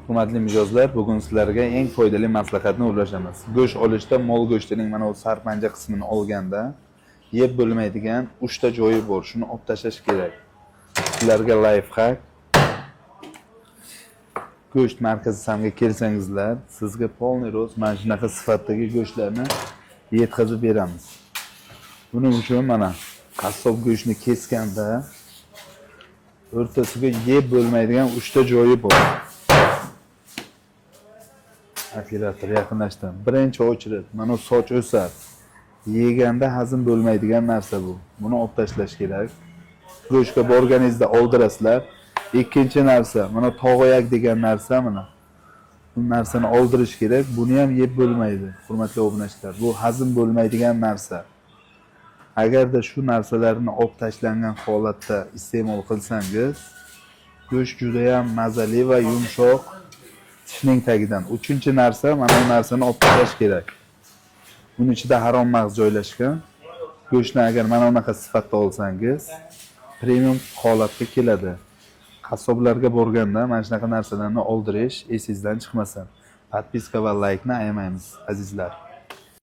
Hurmatli mijozlar, bugun sizlarga eng foydali maslahatni ulashamiz. Go'sht olishda mol go'shtining mana bu sarpanja qismini olganda yeb bo'lmaydigan 3 ta joyi bor. Shuni olib tashlash kerak. Sizlarga lifehack. Go'sht markazi samga kelsangizlar, sizga polniy roz mana shunaqa sifatdagi go'shtlarni yetkazib beramiz. Buning uchun mana qassob go'shtni kesganda o'rtasiga yeb bo'lmaydigan 3 ta joyi bor. Operator yaqinlashdim. Birinchi ochilib, mana soch o'sar. Yeganda hazm bo'lmaydigan narsa bu. Buni olib tashlash kerak. Go'shtga borganingizda oldirasizlar. Ikkinchi narsa, mana tog'oyak degan narsa mana. Bu narsani oldirish kerak. Buni ham yeb bo'lmaydi, hurmatli obunachilar. Bu hazm bo'lmaydigan narsa. Agarda shu narsalarni olib tashlangan holatda iste'mol qilsangiz, go'sht juda ham mazali va yumshoq tishning tagidan. Uchinchi narsa, mana bu narsani olib tashlash kerak. Buning ichida harom mag'iz joylashgan. Go'shtni agar mana bunaqa sifatda olsangiz, premium holatga keladi. Qassoblarga borganda mana shunaqa narsalarni oldirish esingizdan chiqmasin. Podpiska va laykni ayamaymiz, azizlar.